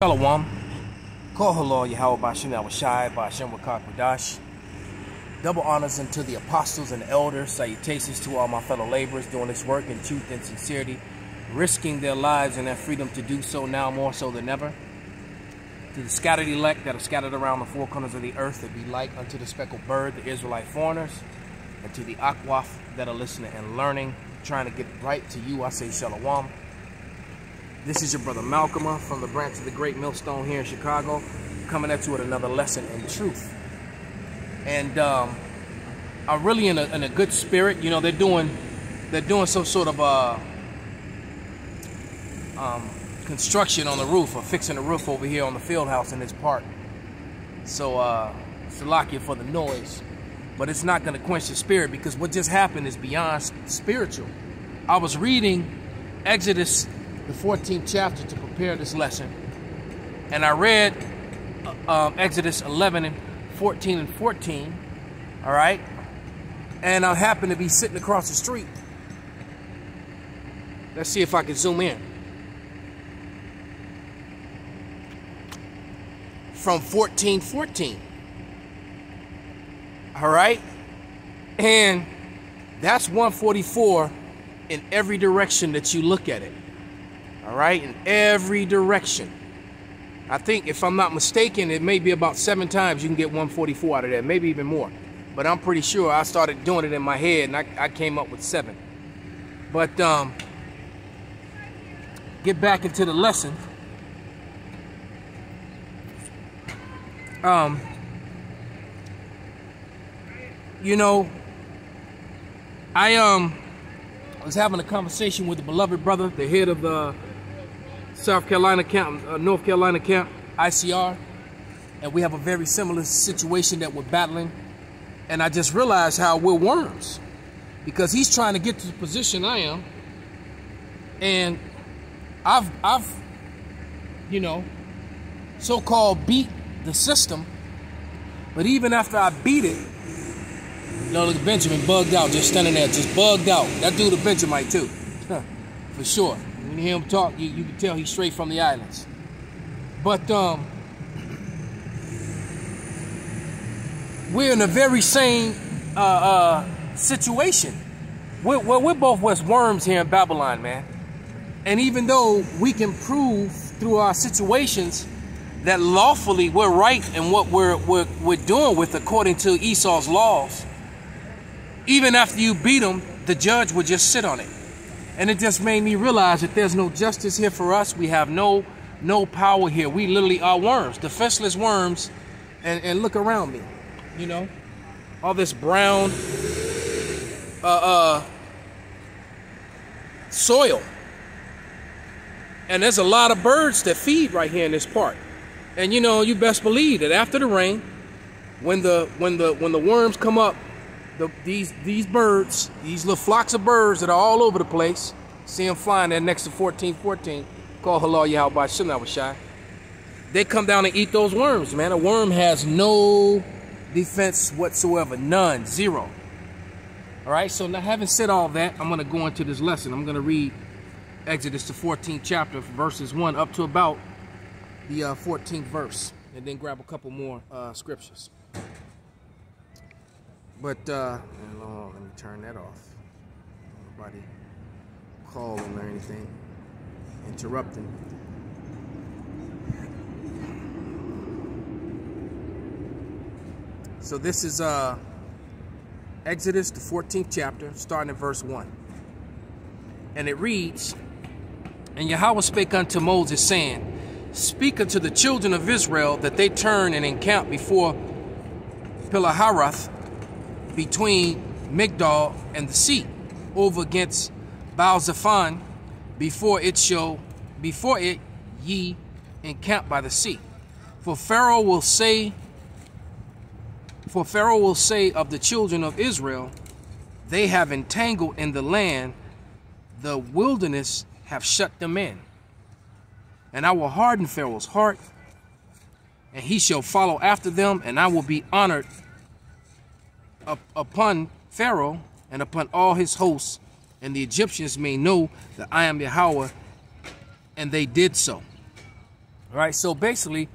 Shalom. Call hello, Yahweh Bashem Awashai, Bashem Wakakwadash. Double honors unto the apostles and the elders. Salutations to all my fellow laborers doing this work in truth and sincerity, risking their lives and their freedom to do so now more so than ever. To the scattered elect that are scattered around the four corners of the earth, that be like unto the speckled bird, the Israelite foreigners. And to the Akwaf that are listening and learning, trying to get right to you, I say Shalom. This is your brother Malcolm from the branch of the Great Millstone here in Chicago, coming at you with another lesson in truth. And I'm really in a good spirit. You know, they're doing some sort of construction on the roof, or fixing the roof over here on the field house in this park. So Salakia for the noise, but it's not going to quench the spirit, because what just happened is beyond spiritual. I was reading Exodus, the 14th chapter, to prepare this lesson, and I read Exodus 11 and 14 and 14. All right, and I happened to be sitting across the street. Let's see if I can zoom in from 14:14. All right, and that's 144 in every direction that you look at it. All right, in every direction. I think, if I'm not mistaken, it may be about 7 times you can get 144 out of that, maybe even more. But I'm pretty sure I started doing it in my head, and I came up with 7. But get back into the lesson. You know, I was having a conversation with the beloved brother, the head of the South Carolina camp, North Carolina camp, ICR, and we have a very similar situation that we're battling. And I just realized how we're worms, because he's trying to get to the position I am, and I've you know, so-called beat the system. But even after I beat it, you know, look at Benjamin bugged out, just standing there, just bugged out. That dude a Benjamite too, for sure. When you hear him talk, you can tell he's straight from the islands. But we're in the very same situation. We're both West worms here in Babylon, man. And even though we can prove through our situations that lawfully we're right in what we're doing with according to Esau's laws, even after you beat him, the judge would just sit on it. And it just made me realize that there's no justice here for us. We have no power here. We literally are worms, defenseless worms. And look around me, you know, all this brown soil. And there's a lot of birds that feed right here in this park. And you know, you best believe that after the rain, when the worms come up, these birds, these little flocks of birds that are all over the place, see them flying there next to 1414, call hello Yahweh Bashem Awashai. They come down and eat those worms, man. A worm has no defense whatsoever, none, zero. All right, so now having said all that, I'm going to go into this lesson. I'm going to read Exodus, the 14th chapter, verses 1 up to about the 14th verse, and then grab a couple more scriptures. But let me turn that off. Nobody calling or anything, interrupting. So this is Exodus, the 14th chapter, starting at verse 1. And it reads, And Yahweh spake unto Moses, saying, Speak unto the children of Israel that they turn and encamp before Pilaharoth, between Migdol and the sea, over against Baal-Zephon, before it ye encamp by the sea. For Pharaoh will say of the children of Israel, they have entangled in the land, the wilderness have shut them in. And I will harden Pharaoh's heart, and he shall follow after them, and I will be honored upon Pharaoh and upon all his hosts, and the Egyptians may know that I am Yahweh, and they did so. All right, so basically,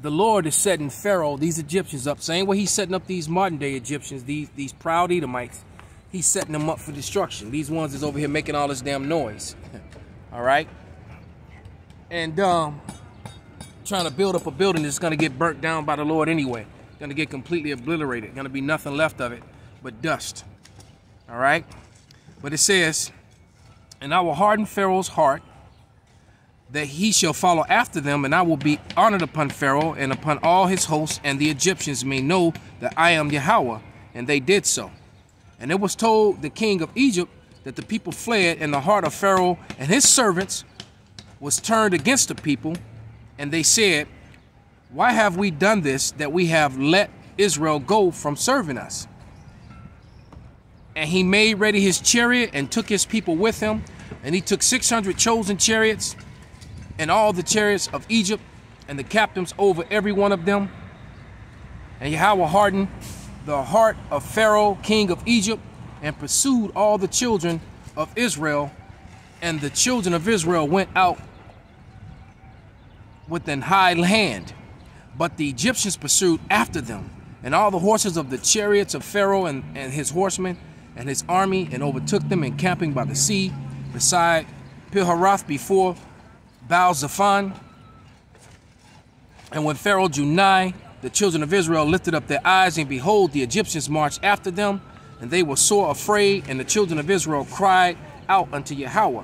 the Lord is setting Pharaoh, these Egyptians up, same way he's setting up these modern day Egyptians, these proud Edomites. He's setting them up for destruction. These ones is over here making all this damn noise. All right? And trying to build up a building that's going to get burnt down by the Lord anyway. Going to get completely obliterated. Going to be nothing left of it but dust. All right? But it says, and I will harden Pharaoh's heart, that he shall follow after them, and I will be honored upon Pharaoh and upon all his hosts, and the Egyptians may know that I am Yahweh. And they did so. And it was told the king of Egypt that the people fled, and the heart of Pharaoh and his servants was turned against the people. And they said, why have we done this, that we have let Israel go from serving us? And he made ready his chariot and took his people with him. And he took 600 chosen chariots and all the chariots of Egypt and the captains over every one of them. And Yahweh hardened the heart of Pharaoh, king of Egypt, and pursued all the children of Israel. And the children of Israel went out with an high hand. But the Egyptians pursued after them, and all the horses of the chariots of Pharaoh and his horsemen and his army, and overtook them encamping by the sea, beside Piharoth before Baal-Zephon. And when Pharaoh drew nigh, the children of Israel lifted up their eyes, and behold, the Egyptians marched after them, and they were sore afraid, and the children of Israel cried out unto Yahweh.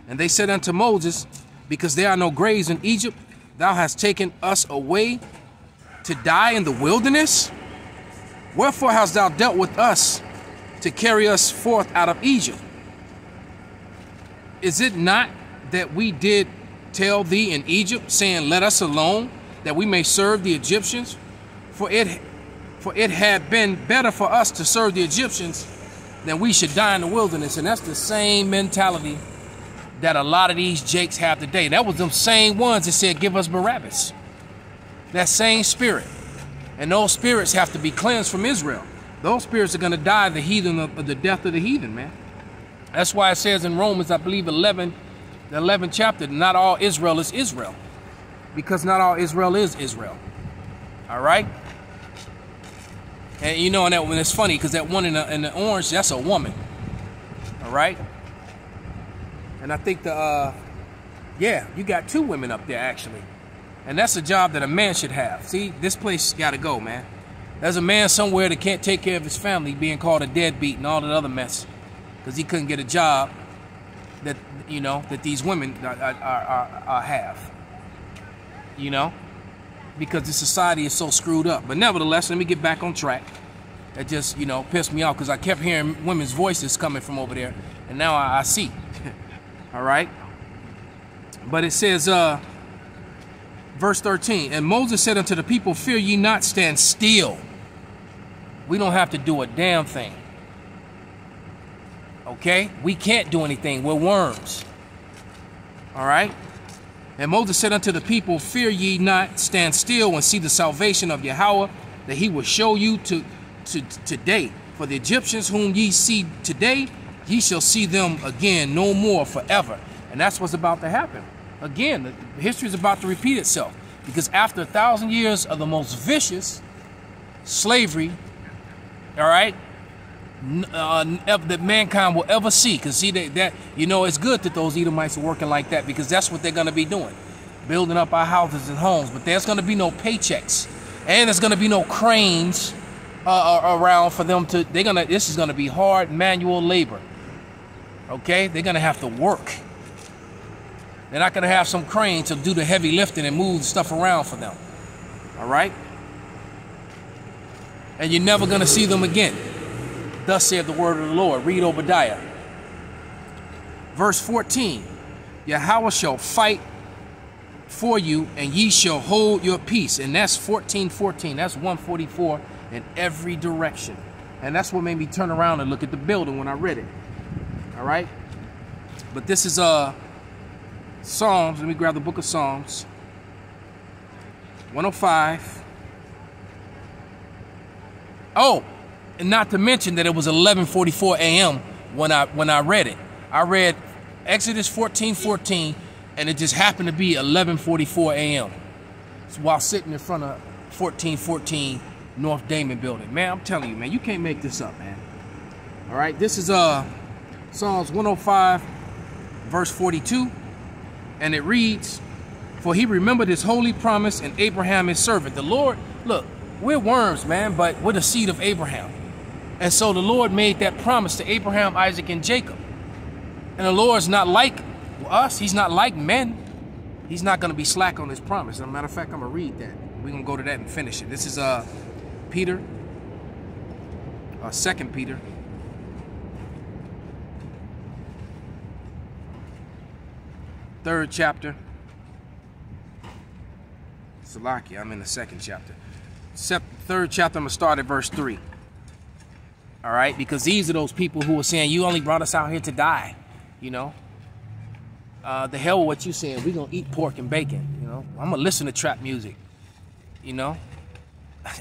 And they said unto Moses, because there are no graves in Egypt, thou hast taken us away to die in the wilderness? Wherefore hast thou dealt with us to carry us forth out of Egypt? Is it not that we did tell thee in Egypt, saying, let us alone, that we may serve the Egyptians? For it had been better for us to serve the Egyptians than we should die in the wilderness. And that's the same mentality that a lot of these jakes have today. That was them same ones that said, give us Barabbas. That same spirit. And those spirits have to be cleansed from Israel. Those spirits are going to die the heathen of the death of the heathen, man. That's why it says in Romans, I believe 11, the 11th chapter, not all Israel is Israel. Because not all Israel is Israel. All right? And you know, and that when it's funny, because that one in the orange, that's a woman. All right? And I think yeah, you got two women up there, actually. And that's a job that a man should have. See, this place got to go, man. There's a man somewhere that can't take care of his family being called a deadbeat and all that other mess. Because he couldn't get a job that, you know, that these women have. You know? Because the society is so screwed up. But nevertheless, let me get back on track. That just, you know, pissed me off because I kept hearing women's voices coming from over there. And now I see. All right. But it says, verse 13, and Moses said unto the people, fear ye not, stand still. We don't have to do a damn thing. Okay? We can't do anything. We're worms. All right? And Moses said unto the people, fear ye not, stand still and see the salvation of Yahweh, that he will show you today. For the Egyptians whom ye see today, ye shall see them again no more forever. And that's what's about to happen. Again, the history is about to repeat itself. Because after 1,000 years of the most vicious slavery, all right, that mankind will ever see. Because see, that you know, it's good that those Edomites are working like that, because that's what they're going to be doing. Building up our houses and homes. But there's going to be no paychecks. And there's going to be no cranes around for them to, this is going to be hard manual labor. Okay, they're going to have to work. They're not going to have some crane to do the heavy lifting and move stuff around for them. All right? And you're never going to see them again. Thus saith the word of the Lord. Read Obadiah. Verse 14. Yahweh shall fight for you, and ye shall hold your peace. And that's 14:14. That's 144 in every direction. And that's what made me turn around and look at the building when I read it. All right? But this is Psalms. Let me grab the book of Psalms. 105. Oh, and not to mention that it was 11:44 a.m. when I read it. I read Exodus 14:14, And it just happened to be 11:44 a.m. So while sitting in front of 1414 North Damon building. Man, I'm telling you, man, you can't make this up, man. All right, this is Psalms 105, verse 42. And it reads, "For he remembered his holy promise and Abraham his servant." The Lord, look, we're worms, man, but we're the seed of Abraham. And so the Lord made that promise to Abraham, Isaac, and Jacob. And the Lord's not like us. He's not like men. He's not going to be slack on his promise. As a matter of fact, I'm going to read that. We're going to go to that and finish it. This is Peter, 2 Peter. Third chapter. Salakia, I'm in the second chapter. Third chapter, I'm going to start at verse 3. All right? Because these are those people who are saying, you only brought us out here to die. You know? The hell with what you saying. We're going to eat pork and bacon. You know? I'm going to listen to trap music. You know?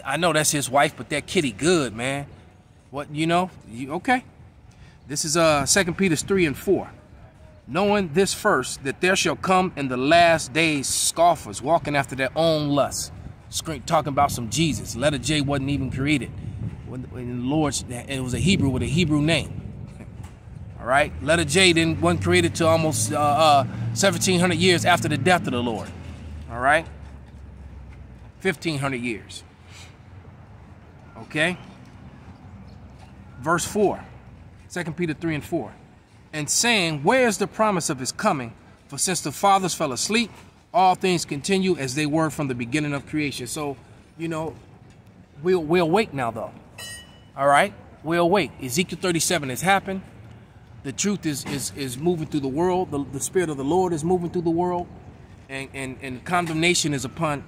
I know that's his wife, but that kitty good, man. What, you know? Okay. This is 2 Peter 3 and 4. Knowing this first, that there shall come in the last days scoffers, walking after their own lusts. Talking about some Jesus. Letter J wasn't even created. When the Lord's, it was a Hebrew with a Hebrew name. All right? Letter J wasn't created till almost 1,700 years after the death of the Lord. All right? 1,500 years. Okay? Verse 4. 2 Peter 3 and 4. And saying, where is the promise of his coming? For since the fathers fell asleep, all things continue as they were from the beginning of creation. So, you know, we'll awake now, though. All right? We'll awake. Ezekiel 37 has happened. The truth is moving through the world. The Spirit of the Lord is moving through the world. And condemnation is upon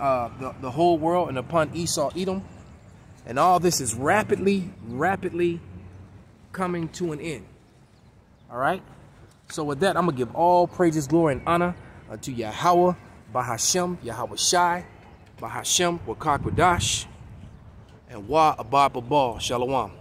the whole world and upon Esau, Edom. And all this is rapidly coming to an end. All right? So with that, I'm going to give all praises, glory, and honor unto Yahweh, Bahashem, Yahweh Shai, Bahashem, Wakar Kodash, and Wa Abba Babal. Shalom.